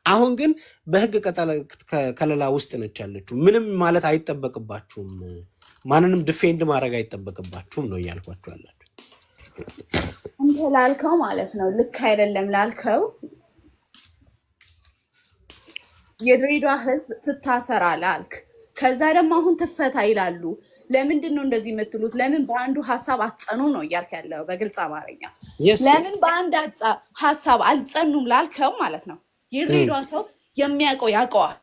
አሁን ግን በህግ ከለላ ውስጥ ነች ያለችው። ምንም ማለት አይጠበቅባችሁም፣ ማንንም ዲፌንድ ማድረግ አይጠበቅባችሁም ነው እያልኳችሁ ያላችሁ። አንተ ላልከው ማለት ነው ልክ አይደለም ላልከው የድሬዳዋ ህዝብ ትታሰራል አልክ። ከዛ ደግሞ አሁን ትፈታ ይላሉ። ለምንድን ነው እንደዚህ የምትሉት? ለምን በአንዱ ሀሳብ አትጸኑም ነው እያልክ ያለው በግልጽ አማርኛ። ለምን በአንድ ሀሳብ አልጸኑም ላልከው ማለት ነው የድሬዳዋ ሰው የሚያውቀው ያውቀዋል።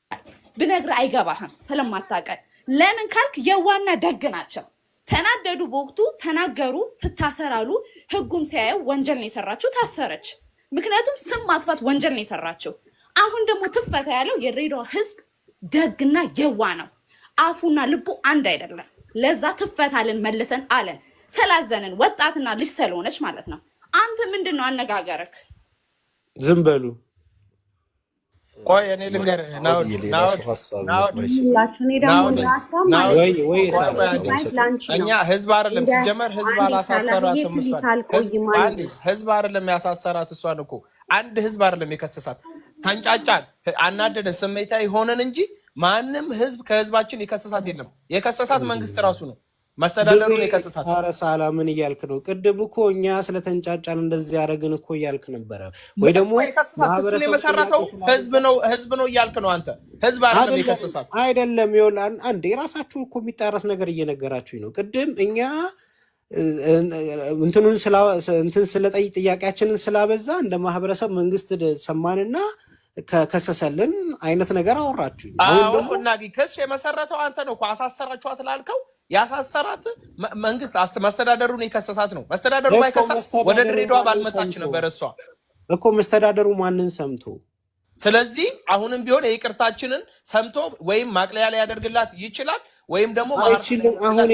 ብነግርህ አይገባህም ስለማታውቀው። ለምን ካልክ የዋና ደግ ናቸው። ተናደዱ፣ በወቅቱ ተናገሩ፣ ትታሰራሉ። ህጉም ሲያየው ወንጀል ነው የሰራችው፣ ታሰረች። ምክንያቱም ስም ማጥፋት ወንጀል ነው የሰራችው። አሁን ደግሞ ትፈታ ያለው የድሬዳዋ ህዝብ ደግና የዋ ነው። አፉና ልቡ አንድ አይደለም። ለዛ ትፈታልን መልሰን አለን ስላዘንን፣ ወጣትና ልጅ ስለሆነች ማለት ነው። አንተ ምንድነው አነጋገርክ? ዝም በሉ። ቆይ እኔ ልንገርህ እኛ ህዝብ አይደለም ሲጀመር ህዝብ አላሳሰራትም። ህዝብ አይደለም ያሳሰራት። እሷን እኮ አንድ ህዝብ አይደለም የከሰሳት። ተንጫጫን፣ አናደደን፣ ስሜታዊ ሆነን እንጂ ማንም ህዝብ ከህዝባችን የከሰሳት የለም። የከሰሳት መንግስት ራሱ ነው፣ መስተዳደሩን የከሰሳት። ኧረ ሳላ ምን እያልክ ነው? ቅድም እኮ እኛ ስለተንጫጫን እንደዚህ ያደረግን እኮ እያልክ ነበረ። ወይ ደግሞ የከሰሳት ክሱን የመሰረተው ህዝብ ነው እያልክ ነው አንተ። ህዝብ አይደለም የከሰሳት። አይደለም ይኸውልህ፣ አንዴ ራሳችሁ እኮ የሚጣረስ ነገር እየነገራችሁኝ ነው። ቅድም እኛ እንትን ስለጠይቅ ጥያቄያችንን ስላበዛ እንደ ማህበረሰብ መንግስት ሰማንና ከከሰሰልን አይነት ነገር አወራችሁ። አሁን እና ክስ የመሰረተው አንተ ነው እኮ። አሳሰራችኋት ላልከው ያሳሰራት መንግስት መስተዳደሩን የከሰሳት ነው። መስተዳደሩ ባይከሰስ ወደ ድሬዳዋ ባልመጣች ነበር እሷ እኮ። መስተዳደሩ ማንን ሰምቶ? ስለዚህ አሁንም ቢሆን የይቅርታችንን ሰምቶ ወይም ማቅለያ ላይ ያደርግላት ይችላል፣ ወይም ደግሞ አይችልም። አሁን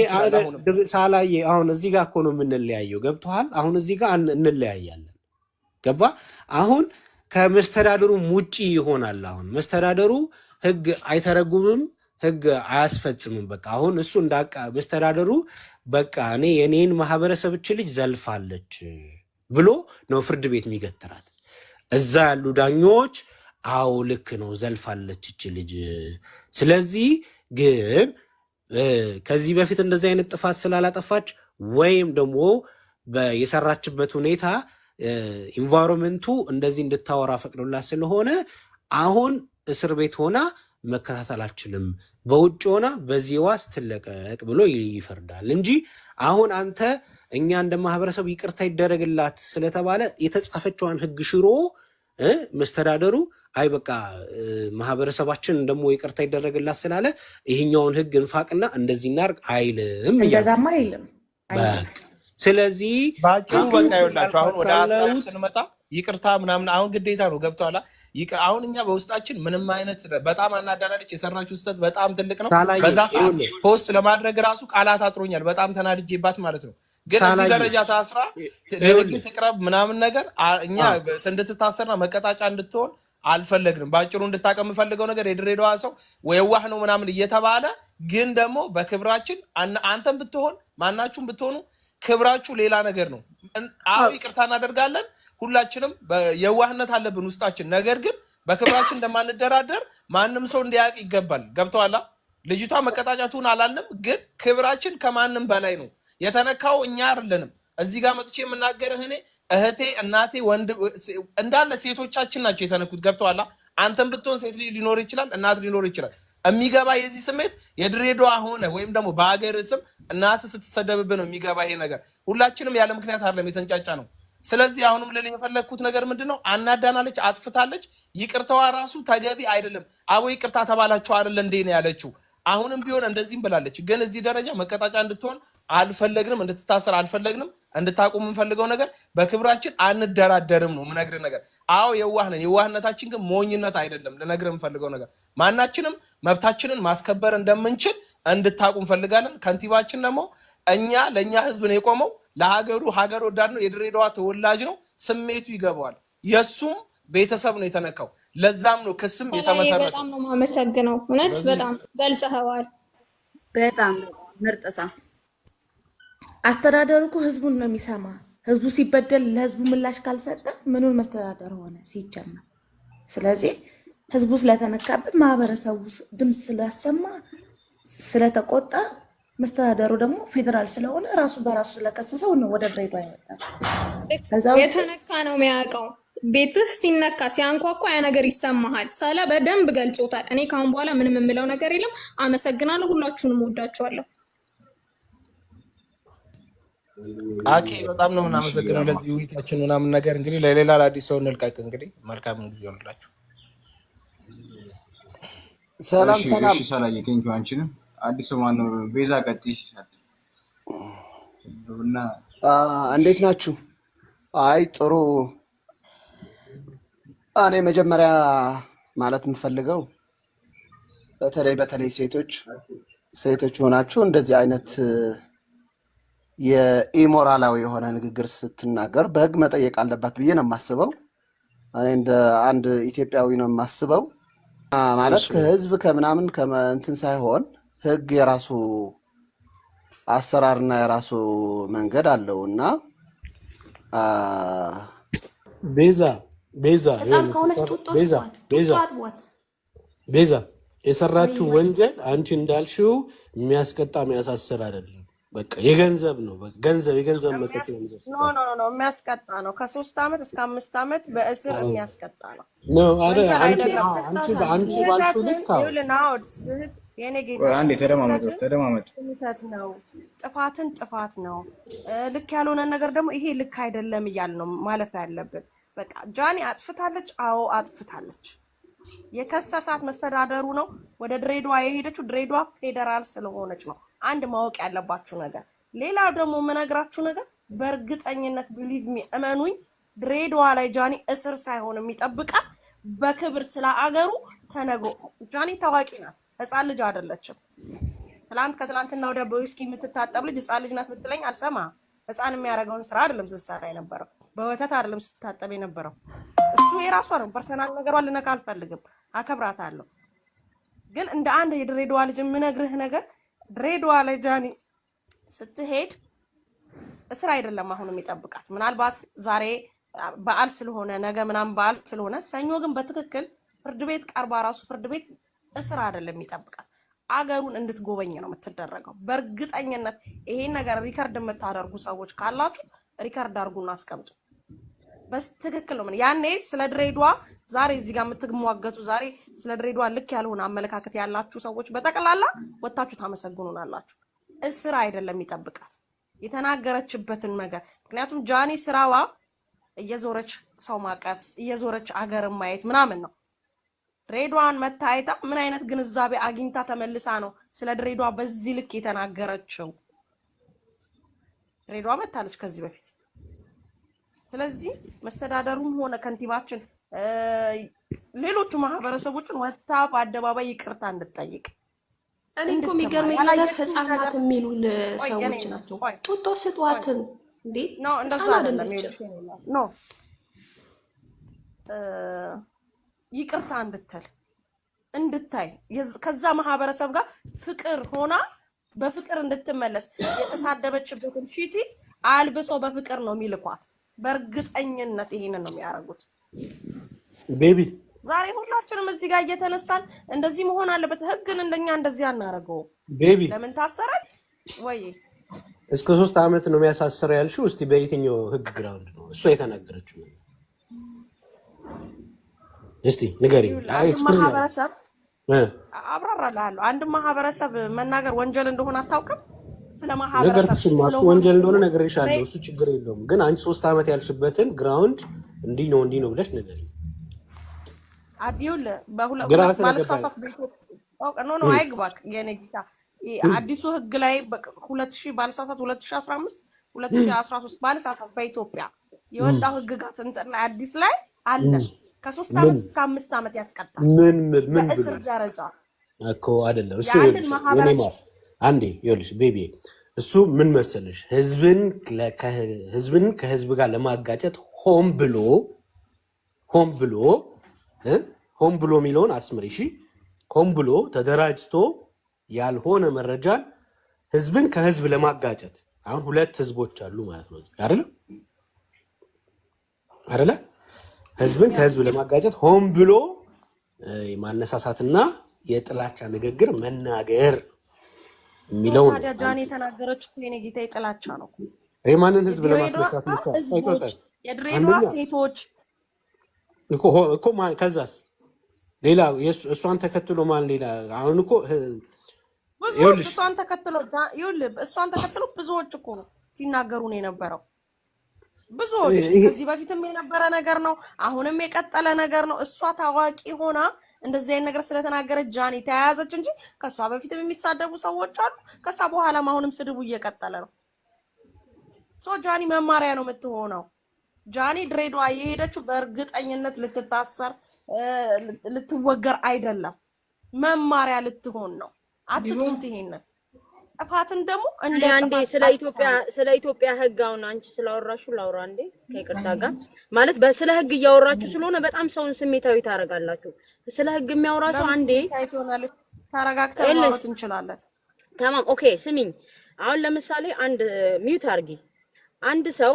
ሳላዬ አሁን እዚህ ጋር እኮ ነው የምንለያየው። ገብቶሃል? አሁን እዚህ ጋር እንለያያለን። ገባ? አሁን ከመስተዳደሩ ውጪ ይሆናል። አሁን መስተዳደሩ ህግ አይተረጉምም፣ ህግ አያስፈጽምም። በቃ አሁን እሱ እንዳቃ መስተዳደሩ በቃ እኔ የኔን ማህበረሰብ እች ልጅ ዘልፋለች ብሎ ነው ፍርድ ቤት የሚገትራት። እዛ ያሉ ዳኞች አዎ ልክ ነው ዘልፋለች እች ልጅ። ስለዚህ ግን ከዚህ በፊት እንደዚህ አይነት ጥፋት ስላላጠፋች ወይም ደግሞ የሰራችበት ሁኔታ ኢንቫይሮንመንቱ እንደዚህ እንድታወራ ፈቅዶላት ስለሆነ አሁን እስር ቤት ሆና መከታተል አልችልም፣ በውጭ ሆና በዚህ ዋስ ትለቀቅ ብሎ ይፈርዳል እንጂ አሁን አንተ እኛ እንደ ማህበረሰብ ይቅርታ ይደረግላት ስለተባለ የተጻፈችዋን ህግ ሽሮ መስተዳደሩ አይ በቃ ማህበረሰባችን ደግሞ ይቅርታ ይደረግላት ስላለ ይሄኛውን ህግ እንፋቅና እንደዚህ እናርግ አይልም። እንደዛማ አይልም። ስለዚህ ባጭሩ በቃ ይኸውላችሁ አሁን ወደ ሀሳቡ ስንመጣ ይቅርታ ምናምን አሁን ግዴታ ነው። ገብቷላ? አሁን እኛ በውስጣችን ምንም አይነት በጣም አናዳራለች የሰራችው ስህተት በጣም ትልቅ ነው። በዛ ሰዓት ፖስት ለማድረግ ራሱ ቃላት አጥሮኛል። በጣም ተናድጄባት ማለት ነው። ግን እዚህ ደረጃ ታስራ ለህግ ትቅረብ ምናምን ነገር እኛ እንድትታሰርና መቀጣጫ እንድትሆን አልፈለግንም። ባጭሩ እንድታቀም የምፈልገው ነገር የድሬዳዋ ሰው ወይዋህ ነው ምናምን እየተባለ ግን ደግሞ በክብራችን አንተም ብትሆን ማናችሁም ብትሆኑ ክብራችሁ ሌላ ነገር ነው። አዎ ይቅርታ እናደርጋለን። ሁላችንም የዋህነት አለብን ውስጣችን። ነገር ግን በክብራችን እንደማንደራደር ማንም ሰው እንዲያውቅ ይገባል። ገብተዋላ? ልጅቷ መቀጣጫቱን አላልንም፣ ግን ክብራችን ከማንም በላይ ነው። የተነካው እኛ አይደለንም። እዚህ ጋር መጥቼ የምናገርህ እኔ እህቴ፣ እናቴ፣ ወንድ እንዳለ ሴቶቻችን ናቸው የተነኩት። ገብተዋላ? አንተም ብትሆን ሴት ልጅ ሊኖር ይችላል፣ እናት ሊኖር ይችላል። የሚገባ የዚህ ስሜት የድሬዳዋ ሆነ ወይም ደግሞ በሀገር ስም እናት ስትሰደብብህ ነው የሚገባ ይሄ ነገር። ሁላችንም ያለ ምክንያት አይደለም የተንጫጫ ነው። ስለዚህ አሁንም ልልህ የፈለግኩት ነገር ምንድነው? አናዳናለች፣ አጥፍታለች። ይቅርታዋ ራሱ ተገቢ አይደለም። አቦ ይቅርታ ተባላችሁ አይደል እንዴ ነው ያለችው። አሁንም ቢሆን እንደዚህም ብላለች። ግን እዚህ ደረጃ መቀጣጫ እንድትሆን አልፈለግንም፣ እንድትታሰር አልፈለግንም። እንድታቁም የምንፈልገው ነገር በክብራችን አንደራደርም ነው የምነግርህ ነገር። አዎ የዋህ ነን። የዋህነታችን ግን ሞኝነት አይደለም። ልነግርህ የምፈልገው ነገር ማናችንም መብታችንን ማስከበር እንደምንችል እንድታቁ እንፈልጋለን። ከንቲባችን ደግሞ ለእኛ ህዝብ ነው የቆመው። ለሀገሩ ሀገር ወዳድ ነው። የድሬዳዋ ተወላጅ ነው። ስሜቱ ይገባዋል። የሱም ቤተሰብ ነው የተነካው። ለዛም ነው ክስም የተመሰረተው። በጣም ነው የማመሰግነው። እውነት በጣም ገልጸኸዋል። በጣም ምርጥ ሰው። አስተዳደሩ እኮ ህዝቡን ነው የሚሰማ። ህዝቡ ሲበደል ለህዝቡ ምላሽ ካልሰጠ ምኑን መስተዳደር ሆነ ሲጀመር። ስለዚህ ህዝቡ ስለተነካበት ማህበረሰቡ ድምጽ ስላሰማ ስለተቆጣ መስተዳደሩ ደግሞ ፌደራል ስለሆነ ራሱ በራሱ ስለከሰሰው ነው ወደ ድሬዳዋ ይመጣል። የተነካ ነው የሚያውቀው። ቤትህ ሲነካ ሲያንኳኳ ያ ነገር ይሰማሃል። ሳላ በደንብ ገልጾታል። እኔ ካሁን በኋላ ምንም የምለው ነገር የለም። አመሰግናለሁ። ሁላችሁንም ወዳችኋለሁ። አኪ በጣም ነው የምናመሰግነው ለዚህ ውይይታችን ምናምን ነገር። እንግዲህ ለሌላ ለአዲስ ሰው እንልቀቅ። እንግዲህ መልካም ጊዜ ይሆንላችሁ። ሰላም ሰላም። እሺ ሰላም የቴንኪው አንቺንም አዲስ ማን ነው ቤዛ ቀጥይሽ እና እንዴት ናችሁ? አይ ጥሩ። እኔ መጀመሪያ ማለት የምፈልገው በተለይ ሴቶች ሆናችሁ እንደዚህ አይነት የኢሞራላዊ የሆነ ንግግር ስትናገር በህግ መጠየቅ አለባት ብዬ ነው የማስበው። እኔ እንደ አንድ ኢትዮጵያዊ ነው የማስበው። ማለት ከህዝብ ከምናምን ከእንትን ሳይሆን ህግ የራሱ አሰራርና የራሱ መንገድ አለውና ቤዛ የሰራችው ወንጀል አንቺ እንዳልሽው የሚያስቀጣ የሚያሳስር አይደለም። በቃ የገንዘብ ነው። የገንዘብ መጠጥ ነው የሚያስቀጣ ነው። ከ3 ዓመት እስከ 5 ዓመት በእስር የሚያስቀጣ ነው። አንቺ ባልሽው ልክ የኔ ጌታ ስህተት ነው። ጥፋት ነው። ልክ ያልሆነ ነገር ደግሞ ይሄ ልክ አይደለም እያል ነው ማለፍ ያለብን። በቃ ጃኒ አጥፍታለች። አዎ አጥፍታለች። የከሰሳት መስተዳደሩ ነው። ወደ ድሬዳዋ የሄደችው ድሬዳዋ ፌደራል ስለሆነች ነው። አንድ ማወቅ ያለባችሁ ነገር። ሌላው ደግሞ የምነግራችሁ ነገር በእርግጠኝነት ቢሊቭ ሚ እመኑኝ፣ ድሬዳዋ ላይ ጃኒ እስር ሳይሆን የሚጠብቃት በክብር ስለ አገሩ ተነግሮ። ጃኒ ታዋቂ ናት፣ ህፃን ልጅ አይደለችም። ከትላንትና ወደ በውስኪ የምትታጠብ ልጅ ህፃን ልጅ ናት ብትለኝ አልሰማ። ህፃን የሚያደርገውን ስራ አይደለም ስትሰራ የነበረው፣ በወተት አይደለም ስትታጠብ የነበረው። እሱ የራሷ ነው። ፐርሰናል ነገሯን ልነካ አልፈልግም፣ አከብራታለሁ። ግን እንደ አንድ የድሬዳዋ ልጅ የምነግርህ ነገር ድሬዳዋ ላይ ጃኒ ስትሄድ እስር አይደለም አሁን የሚጠብቃት። ምናልባት ዛሬ በዓል ስለሆነ ነገ ምናምን በዓል ስለሆነ ሰኞ ግን በትክክል ፍርድ ቤት ቀርባ ራሱ ፍርድ ቤት እስር አይደለም የሚጠብቃት፣ አገሩን እንድትጎበኝ ነው የምትደረገው። በእርግጠኝነት ይሄን ነገር ሪከርድ የምታደርጉ ሰዎች ካላችሁ ሪከርድ አድርጉና አስቀምጡ። በትክክል ነው። ያኔ ስለ ድሬዳዋ ዛሬ እዚህ ጋር የምትሟገቱ ዛሬ ስለ ድሬዳዋ ልክ ያልሆነ አመለካከት ያላችሁ ሰዎች በጠቅላላ ወጣችሁ ታመሰግኑናላችሁ። እስር አይደለም የሚጠብቃት የተናገረችበትን ነገር። ምክንያቱም ጃኒ ስራዋ እየዞረች ሰው ማቀፍ፣ እየዞረች አገር ማየት ምናምን ነው። ድሬዳዋን መታየታ ምን አይነት ግንዛቤ አግኝታ ተመልሳ ነው ስለ ድሬዳዋ በዚህ ልክ የተናገረችው? ድሬዳዋ መታለች ከዚህ በፊት። ስለዚህ መስተዳደሩም ሆነ ከንቲባችን ሌሎቹ ማህበረሰቦችን ወጣ በአደባባይ ይቅርታ እንድትጠይቅ። እኔ እኮ የሚገርመኝ ነገር ህፃናት የሚሉን ሰዎች ናቸው። ጡጦ ስጧትን እንዴ ነው እንደዛ አይደለም ነው ይቅርታ እንድታይ ከዛ ማህበረሰብ ጋር ፍቅር ሆና በፍቅር እንድትመለስ የተሳደበችበትን ሺቲ አልብሶ በፍቅር ነው የሚልኳት። በእርግጠኝነት ይሄንን ነው የሚያደርጉት። ቤቢ ዛሬ ሁላችንም እዚህ ጋር እየተነሳን እንደዚህ መሆን አለበት፣ ህግን እንደኛ እንደዚህ አናረገው። ቤቢ ለምን ታሰራል ወይ? እስከ 3 ዓመት ነው የሚያሳስረው ያልሽው። እስቲ በየትኛው ህግ ግራውንድ ነው እሷ የተናገረችው? እስቲ ንገሪኝ። ማህበረሰብ አብራራለሁ። አንድ ማህበረሰብ መናገር ወንጀል እንደሆነ አታውቅም? ስለማህበረሰብ ወንጀል እንደሆነ ነግሬሻለሁ። እሱ ችግር የለውም። ግን አንቺ 3 ዓመት ያልሽበትን ግራውንድ እንዲህ ነው ብለሽ ንገሪኝ። አዲውል በሁለት ባለሳሳት ነው አይግባክ የኔ ጌታ። አዲሱ ህግ ላይ 2000 ባለሳሳት 2015 2013 ባለሳሳት በኢትዮጵያ የወጣው ህግጋት እንትን ላይ አዲስ ላይ አለ። ከ3 ዓመት እስከ 5 ዓመት ያስቀጣል። ምን በእስር ደረጃ እኮ አይደለም እሱ። አንዴ ይኸውልሽ ቤቢ፣ እሱ ምን መሰለሽ ህዝብን ከህዝብ ጋር ለማጋጨት ሆን ብሎ የሚለውን አስምሪ። እሺ ሆን ብሎ ተደራጅቶ ያልሆነ መረጃን ህዝብን ከህዝብ ለማጋጨት አሁን 2 ህዝቦች አሉ ማለት ነው አይደለ? ህዝብን ከህዝብ ለማጋጨት ሆን ብሎ ማነሳሳትና የጥላቻ ንግግር መናገር የሚለው ነው። ታዲያ ጃኒ የተናገረችው የኔ ጌታ የጥላቻ ነው። የማንን ህዝብ ለማስነሳት ነው? የድሬዳዋ ሴቶች እኮ ከዛስ ሌላ እሷን ተከትሎ ማን ሌላ አሁን እኮ እሷን ተከትሎ ብዙዎች እኮ ነው ሲናገሩ ነው የነበረው። ብዙዎች ከዚህ በፊትም የነበረ ነገር ነው፣ አሁንም የቀጠለ ነገር ነው። እሷ ታዋቂ ሆና እንደዚህ አይነት ነገር ስለተናገረች ጃኒ ተያያዘች እንጂ ከሷ በፊትም የሚሳደቡ ሰዎች አሉ። ከሷ በኋላም አሁንም ስድቡ እየቀጠለ ነው። ጃኒ መማሪያ ነው የምትሆነው። ጃኒ ድሬዳዋ የሄደችው በእርግጠኝነት ልትታሰር ልትወገር አይደለም፣ መማሪያ ልትሆን ነው። አትጡት ይሄንን ጥፋትን ደግሞ እንደ አንዴ ስለ ኢትዮጵያ ህግ አሁን አንቺ ስላወራችሁ ላውራ እንዴ ከይቅርታ ጋር ማለት ስለ ህግ እያወራችሁ ስለሆነ በጣም ሰውን ስሜታዊ ታረጋላችሁ። ስለ ህግ የሚያወራችሁ አንዴ ታረጋግተን ማውራት እንችላለን። ተማም ኦኬ ስሚኝ። አሁን ለምሳሌ አንድ ሚውት አርጊ። አንድ ሰው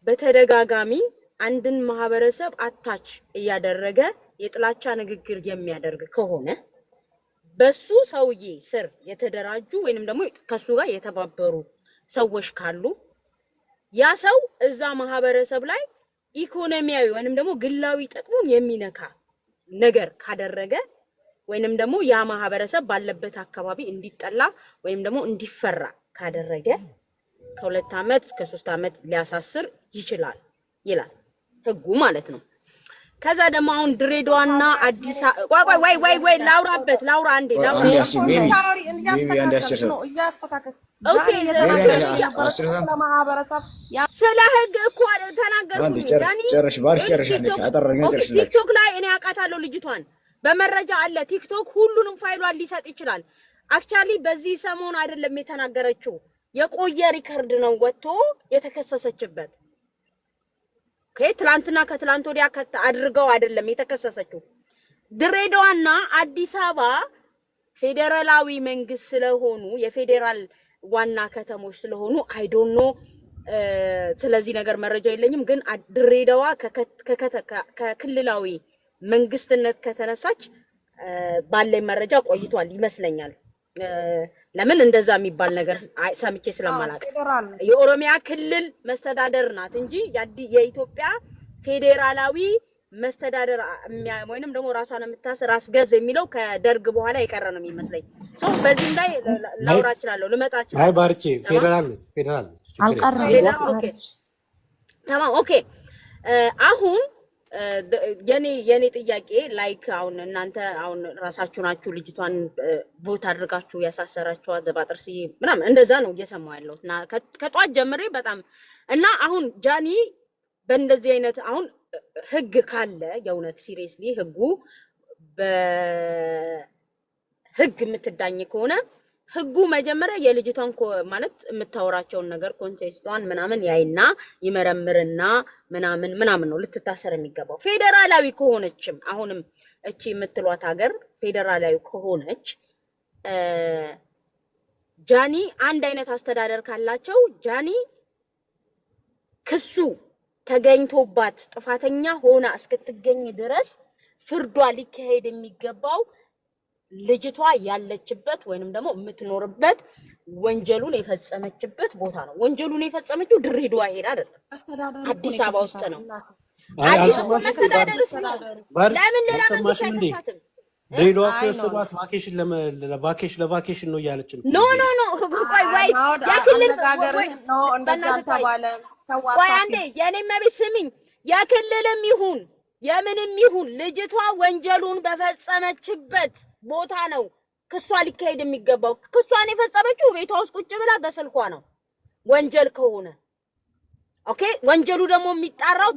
በተደጋጋሚ አንድን ማህበረሰብ አታች እያደረገ የጥላቻ ንግግር የሚያደርግ ከሆነ በሱ ሰውዬ ስር የተደራጁ ወይንም ደግሞ ከሱ ጋር የተባበሩ ሰዎች ካሉ ያ ሰው እዛ ማህበረሰብ ላይ ኢኮኖሚያዊ ወይንም ደግሞ ግላዊ ጥቅሙን የሚነካ ነገር ካደረገ ወይንም ደግሞ ያ ማህበረሰብ ባለበት አካባቢ እንዲጠላ ወይንም ደግሞ እንዲፈራ ካደረገ ከ2 አመት እስከ 3 አመት ሊያሳስር ይችላል ይላል ህጉ ማለት ነው። ከዛ ደግሞ አሁን ድሬዳዋና አዲስ ወይ ላውራ አንዴ ስለ ህግ እኮ ተናገርኩኝ። ቲክቶክ ላይ እኔ አውቃታለሁ ልጅቷን በመረጃ አለ። ቲክቶክ ሁሉንም ፋይሏን ሊሰጥ ይችላል። አክቹአሊ በዚህ ሰሞን አይደለም የተናገረችው፣ የቆየ ሪከርድ ነው ወጥቶ የተከሰሰችበት። ትላንትና ከትላንት ወዲያ አድርገው አይደለም የተከሰሰችው። ድሬዳዋና አዲስ አበባ ፌዴራላዊ መንግስት ስለሆኑ የፌዴራል ዋና ከተሞች ስለሆኑ አይ ዶንት ኖ ስለዚህ ነገር መረጃ የለኝም። ግን ድሬዳዋ ከክልላዊ መንግስትነት ከተነሳች ባለኝ መረጃ ቆይቷል ይመስለኛል። ለምን እንደዛ የሚባል ነገር ሰምቼ ስለማላውቅ የኦሮሚያ ክልል መስተዳደር ናት እንጂ የኢትዮጵያ ፌዴራላዊ መስተዳደር ወይንም ደግሞ ራሷን የምታስር አስገዝ የሚለው ከደርግ በኋላ የቀረ ነው የሚመስለኝ። በዚህ ላይ ላውራ እችላለሁ፣ ልመጣ እችላለሁ። አይ ባርቼ ፌዴራል አልቀረም። ተማም ኦኬ። አሁን የኔ ጥያቄ ላይክ አሁን እናንተ አሁን ራሳችሁ ናችሁ ልጅቷን ቮት አድርጋችሁ ያሳሰራችኋት በጥርሲ ምናምን እንደዛ ነው እየሰማሁ ያለሁት እና ከጧት ጀምሬ በጣም እና አሁን ጃኒ በእንደዚህ አይነት አሁን ህግ ካለ የእውነት ሲሪየስሊ ህጉ በህግ የምትዳኝ ከሆነ ህጉ መጀመሪያ የልጅቷን ማለት የምታወራቸውን ነገር ኮንቴክስቷን ምናምን ያይና ይመረምርና ምናምን ነው ልትታሰር የሚገባው። ፌዴራላዊ ከሆነችም አሁንም እቺ የምትሏት ሀገር ፌዴራላዊ ከሆነች ጃኒ አንድ አይነት አስተዳደር ካላቸው ጃኒ ክሱ ተገኝቶባት ጥፋተኛ ሆና እስክትገኝ ድረስ ፍርዷ ሊካሄድ የሚገባው ልጅቷ ያለችበት ወይንም ደግሞ የምትኖርበት ወንጀሉን የፈጸመችበት ቦታ ነው። ወንጀሉን የፈጸመችው ድሬዳዋ ሄዳ አይደለም፣ አዲስ አበባ ውስጥ ነው። አዲስ አበባ መስተዳደር ለምን ለራሱ አይከሳትም? ድሬዳዋ ከሰባት ለቫኬሽን ነው እያለች ነው። ኖ ቆይ የክልል ነው እንደዛ ተባለ። ቆይ አንዴ የኔም ቤት ስሚኝ፣ የክልልም ይሁን የምንም ይሁን ልጅቷ ወንጀሉን በፈጸመችበት ቦታ ነው ክሷ ሊካሄድ የሚገባው። ክሷን የፈጸመችው ቤቷ ውስጥ ቁጭ ብላ በስልኳ ነው ወንጀል ከሆነ ኦኬ። ወንጀሉ ደግሞ የሚጣራው